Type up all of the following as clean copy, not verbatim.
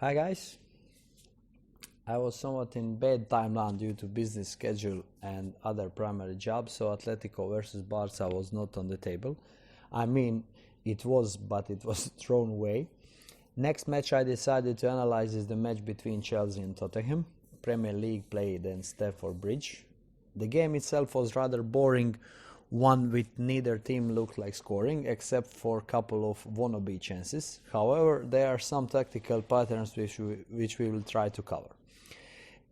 Hi guys, I was somewhat in bad timeline due to business schedule and other primary jobs, so Atletico versus Barca was not on the table. I mean, it was, but it was thrown away. Next match I decided to analyze is the match between Chelsea and Tottenham, Premier League played in Stamford Bridge. The game itself was rather boring, one with neither team looked like scoring, except for a couple of wannabe chances. However, there are some tactical patterns which we will try to cover.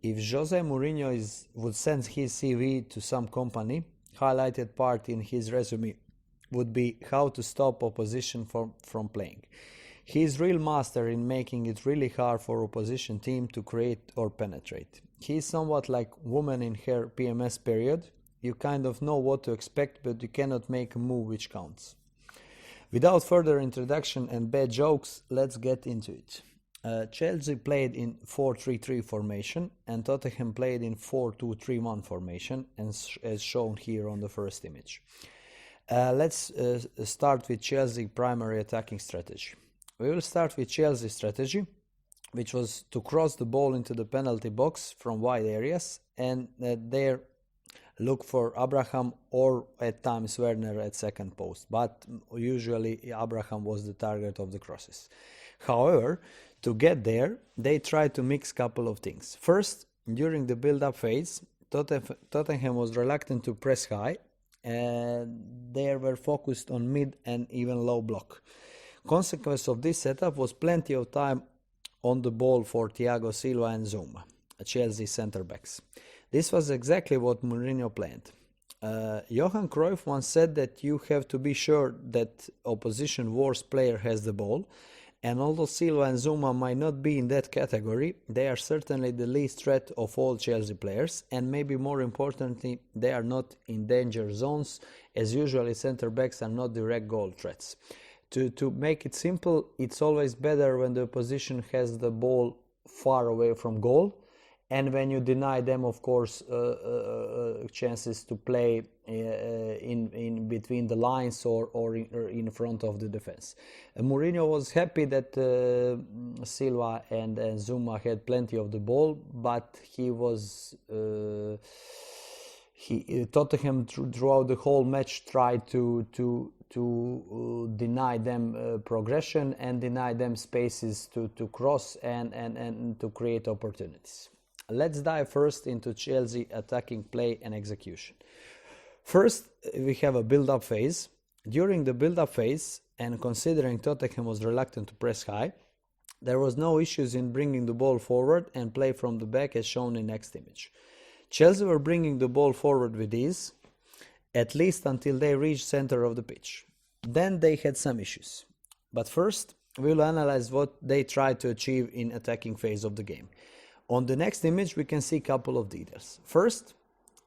If Jose Mourinho would send his CV to some company, highlighted part in his resume would be how to stop opposition from playing. He is real master in making it really hard for opposition team to create or penetrate. He is somewhat like woman in her PMS period. You kind of know what to expect, but you cannot make a move which counts. Without further introduction and bad jokes, let's get into it. Chelsea played in 4-3-3 formation and Tottenham played in 4-2-3-1 formation, as shown here on the first image. Let's start with Chelsea primary attacking strategy. We will start with Chelsea strategy, which was to cross the ball into the penalty box from wide areas and there look for Abraham or at times Werner at second post, but usually Abraham was the target of the crosses. However, to get there, they tried to mix a couple of things. First, during the build-up phase, Tottenham was reluctant to press high and they were focused on mid and even low block. Consequence of this setup was plenty of time on the ball for Thiago Silva and Zouma, Chelsea centre-backs. This was exactly what Mourinho planned. Johan Cruyff once said that you have to be sure that opposition worst player has the ball, and although Silva and Zouma might not be in that category, they are certainly the least threat of all Chelsea players, and maybe more importantly, they are not in danger zones, as usually centre-backs are not direct goal threats. To make it simple, it's always better when the opposition has the ball far away from goal, and when you deny them, of course, chances to play in between the lines or in front of the defense. Mourinho was happy that Silva and Zouma had plenty of the ball, but Tottenham throughout the whole match tried to deny them progression and deny them spaces to cross and to create opportunities. Let's dive first into Chelsea attacking play and execution. First, we have a build-up phase. During the build-up phase, and considering Tottenham was reluctant to press high, there was no issues in bringing the ball forward and play from the back as shown in next image. Chelsea were bringing the ball forward with ease, at least until they reached center of the pitch. Then they had some issues. But first, we will analyze what they tried to achieve in attacking phase of the game. On the next image, we can see a couple of details. First,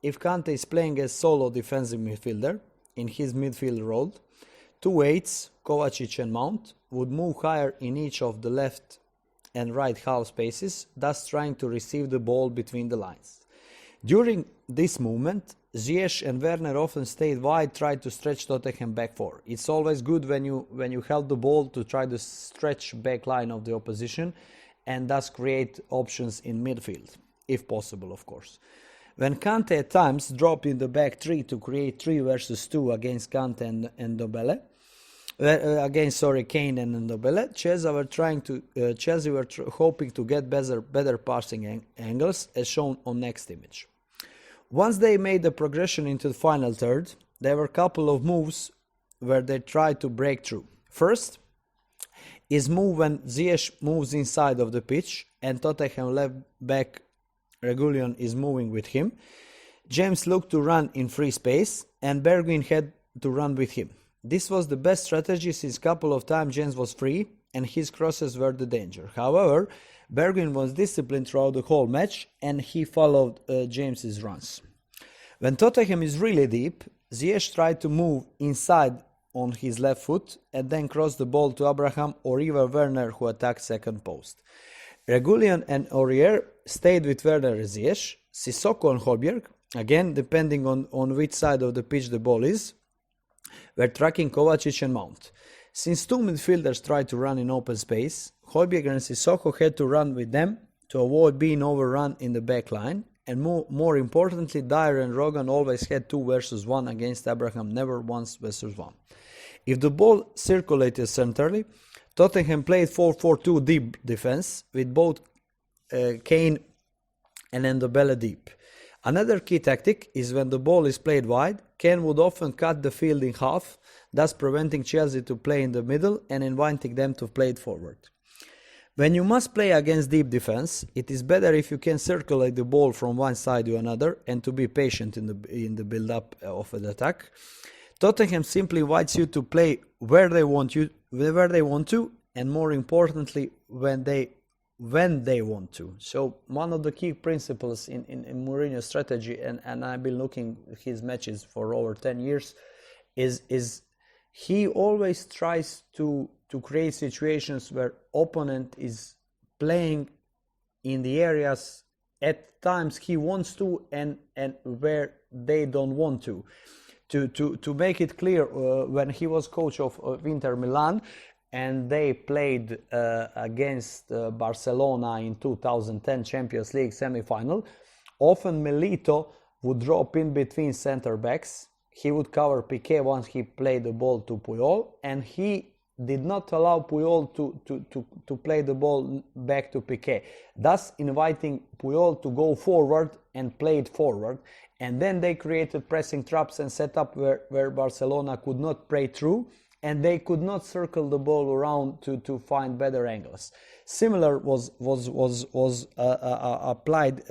if Kante is playing as solo defensive midfielder in his midfield role, two weights, Kovacic and Mount, would move higher in each of the left and right half spaces, thus trying to receive the ball between the lines. During this movement, Ziyech and Werner often stayed wide, tried to stretch Tottenham back four. It's always good when you held the ball to try to stretch back line of the opposition and thus create options in midfield, if possible, of course. When Kante at times dropped in the back three to create 3 versus 2 against Kante and Ndombele, Kane and Ndombele, Chelsea were hoping to get better passing angles, as shown on next image. Once they made the progression into the final third, there were a couple of moves where they tried to break through. First is move when Ziyech moves inside of the pitch and Tottenham left back Reguilon is moving with him. James looked to run in free space and Bergwijn had to run with him. This was the best strategy since a couple of times James was free and his crosses were the danger. However, Bergwijn was disciplined throughout the whole match and he followed James's runs. When Tottenham is really deep, Ziyech tried to move inside on his left foot and then cross the ball to Abraham or even Werner, who attacked second post. Reguilon and Aurier stayed with Werner and Ziyech. Sissoko and Højbjerg, again depending on which side of the pitch the ball is, were tracking Kovacic and Mount. Since two midfielders tried to run in open space, Højbjerg and Sissoko had to run with them to avoid being overrun in the back line. And more importantly, Dyer and Rogan always had 2 versus 1 against Abraham, never once versus 1. If the ball circulated centrally, Tottenham played 4-4-2 deep defense with both Kane and Ndobele deep. Another key tactic is when the ball is played wide, Kane would often cut the field in half, thus preventing Chelsea to play in the middle and inviting them to play it forward. When you must play against deep defense, it is better if you can circulate the ball from one side to another and to be patient in the build-up of an attack. Tottenham simply invites you to play where they want to, and more importantly, when they want to. So one of the key principles in Mourinho's strategy, and I've been looking at his matches for over 10 years, is he always tries to create situations where opponent is playing in the areas at times he wants to and where they don't want to. To make it clear, when he was coach of Inter Milan and they played against Barcelona in 2010 Champions League semi-final, often Milito would drop in between center backs. He would cover Piqué once he played the ball to Puyol, and he did not allow Puyol to play the ball back to Piqué, thus inviting Puyol to go forward and play it forward. And then they created pressing traps and set up where Barcelona could not play through, and they could not circle the ball around to find better angles. Similar was applied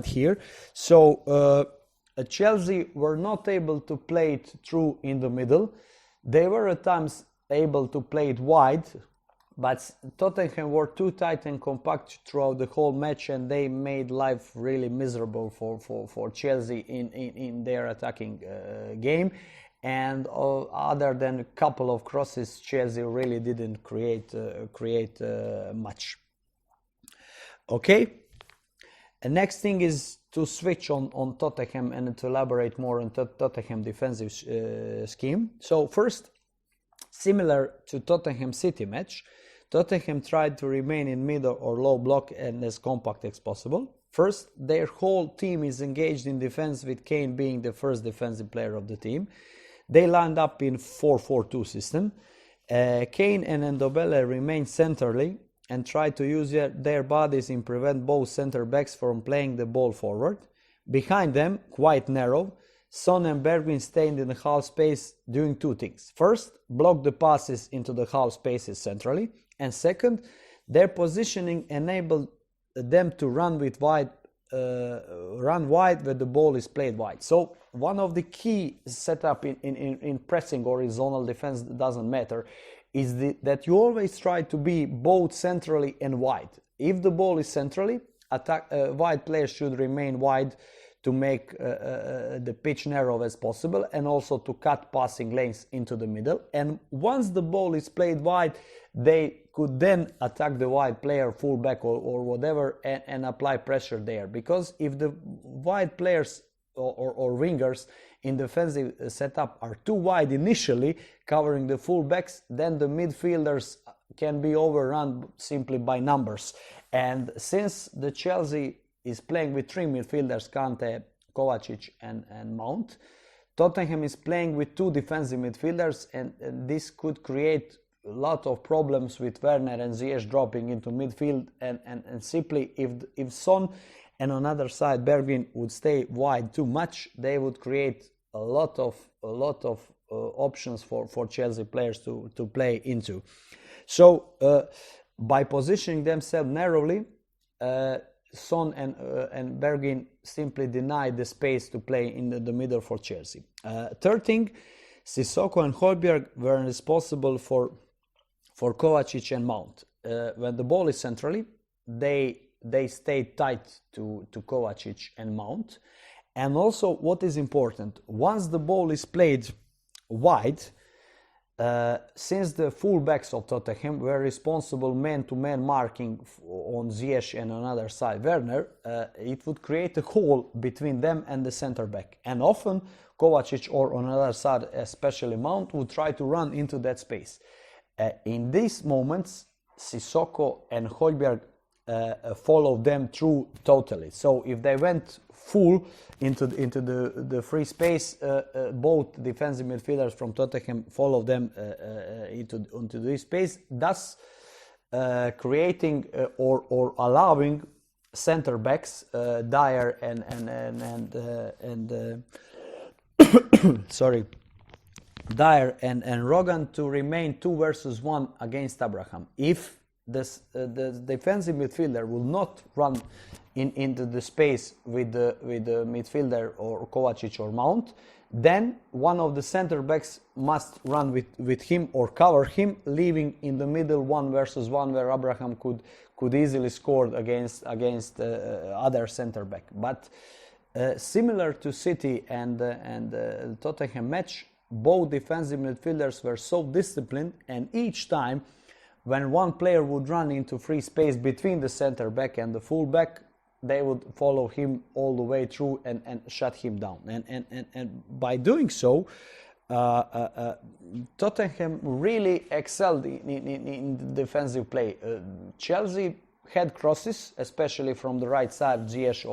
here. So Chelsea were not able to play it through in the middle. They were at times able to play it wide, but Tottenham were too tight and compact throughout the whole match, and they made life really miserable for Chelsea in their attacking game. And other than a couple of crosses, Chelsea really didn't create much. Okay, and next thing is to switch on Tottenham and to elaborate more on Tottenham defensive scheme. So first, similar to Tottenham City match, Tottenham tried to remain in middle or low block and as compact as possible. First, their whole team is engaged in defense, with Kane being the first defensive player of the team. They lined up in 4-4-2 system. Kane and Ndobele remain centrally and try to use their bodies and prevent both center backs from playing the ball forward. Behind them, quite narrow, Son and Bergwijn stayed in the half space doing 2 things. First, block the passes into the half spaces centrally, and second, their positioning enabled them to run wide where the ball is played wide. So one of the key setup in pressing horizontal defense, doesn't matter, is that you always try to be both centrally and wide. If the ball is centrally, wide players should remain wide to make the pitch narrow as possible, and also to cut passing lanes into the middle. And once the ball is played wide, they could then attack the wide player, fullback or whatever, and apply pressure there. Because if the wide players or wingers in defensive setup are too wide initially, covering the fullbacks, then the midfielders can be overrun simply by numbers. And since the Chelsea is playing with 3 midfielders, Kante, Kovacic and Mount, Tottenham is playing with 2 defensive midfielders, and this could create a lot of problems with Werner and Ziyech dropping into midfield, and simply if Son and on other side Bergwijn would stay wide too much, they would create a lot of options for Chelsea players to play into. So by positioning themselves narrowly, Son and Bergwijn simply denied the space to play in the middle for Chelsea. Third thing, Sissoko and Højbjerg were responsible for Kovacic and Mount. When the ball is centrally, they stay tight to Kovacic and Mount. And also, what is important, once the ball is played wide, since the fullbacks of Tottenham were responsible man-to-man marking on Ziyech and on other side Werner, it would create a hole between them and the center back. And often Kovacic or on other side, especially Mount, would try to run into that space. In these moments, Sissoko and Højbjerg followed them through totally. So if they went full into the free space, both defensive midfielders from Tottenham followed them into this space, thus creating or allowing center backs Dyer and sorry, Dyer and Rogan to remain 2 versus 1 against Abraham. If the defensive midfielder will not run into the space with the midfielder or Kovacic or Mount, then one of the center backs must run with him or cover him, leaving in the middle 1 versus 1 where Abraham could easily score against other center back. But similar to City and Tottenham match, both defensive midfielders were so disciplined, and each time when one player would run into free space between the center back and the full back, they would follow him all the way through and shut him down. And by doing so, Tottenham really excelled in defensive play. Chelsea had crosses, especially from the right side, Ziyech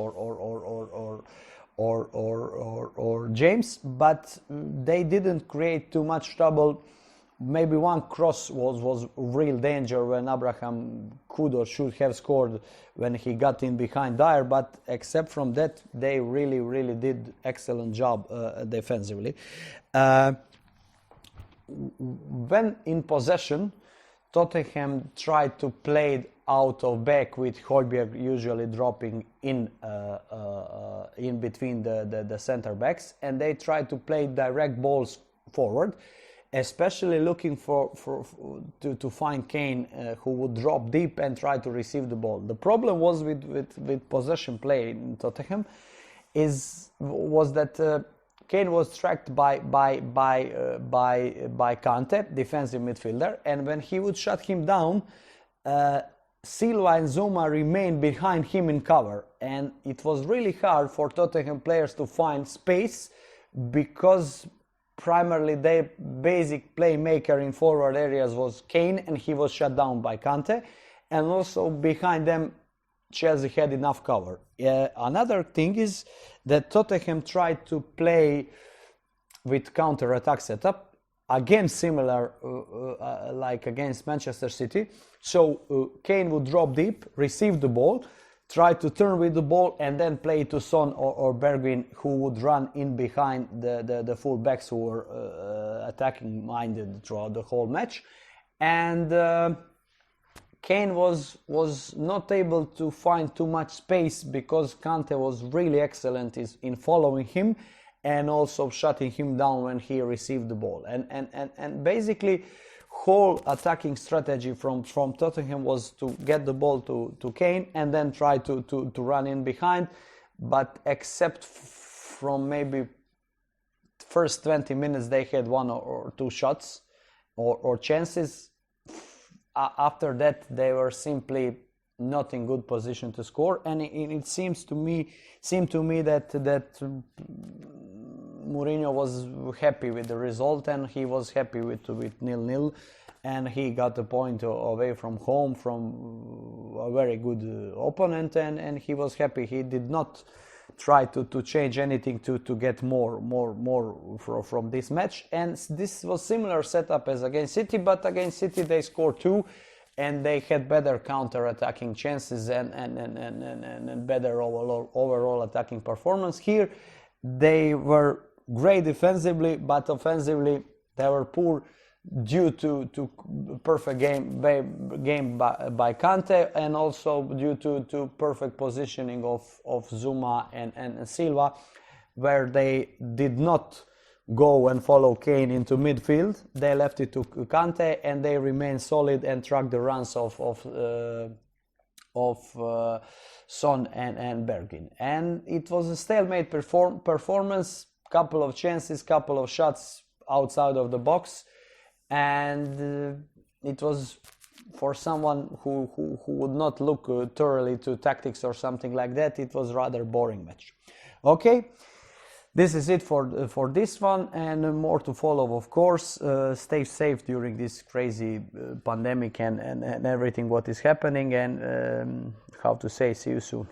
or James, but they didn't create too much trouble. Maybe one cross was real danger when Abraham could or should have scored when he got in behind Dyer, but except from that, they really did excellent job defensively. When in possession, Tottenham tried to play it out of back with Højbjerg usually dropping in between the center backs, and they tried to play direct balls forward, especially looking to find Kane, who would drop deep and try to receive the ball. The problem was with possession play in Tottenham was that Kane was tracked by Kante, defensive midfielder, and when he would shut him down, Silva and Zuma remained behind him in cover, and it was really hard for Tottenham players to find space because primarily their basic playmaker in forward areas was Kane, and he was shut down by Kante, and also behind them Chelsea had enough cover. Another thing is that Tottenham tried to play with counter-attack setup, again similar like against Manchester City. So Kane would drop deep, receive the ball, try to turn with the ball, and then play to Son or Bergwijn, who would run in behind the full backs who were attacking minded throughout the whole match. And Kane was not able to find too much space because Kante was really excellent in following him and also shutting him down when he received the ball. And basically, whole attacking strategy from Tottenham was to get the ball to Kane and then try to run in behind. But except from maybe first 20 minutes, they had 1 or 2 shots or chances. After that, they were simply not in good position to score, and it seemed to me that Mourinho was happy with the result, and he was happy with 0-0, and he got a point away from home from a very good opponent, and he was happy. He did not try to change anything to get more from this match, and this was similar setup as against City, but against City they scored 2, and they had better counter-attacking chances and better overall attacking performance. Here they were great defensively, but offensively they were poor due to perfect game by Kante, and also due to perfect positioning of Zuma and Silva, where they did not go and follow Kane into midfield. They left it to Kante, and they remained solid and tracked the runs of Son and Bergwijn. And it was a stalemate performance, couple of chances, couple of shots outside of the box, and it was, for someone who would not look thoroughly to tactics or something like that, it was rather boring match. Okay, This is it for this one, and more to follow, of course. Stay safe during this crazy pandemic and everything what is happening, and how to say, see you soon.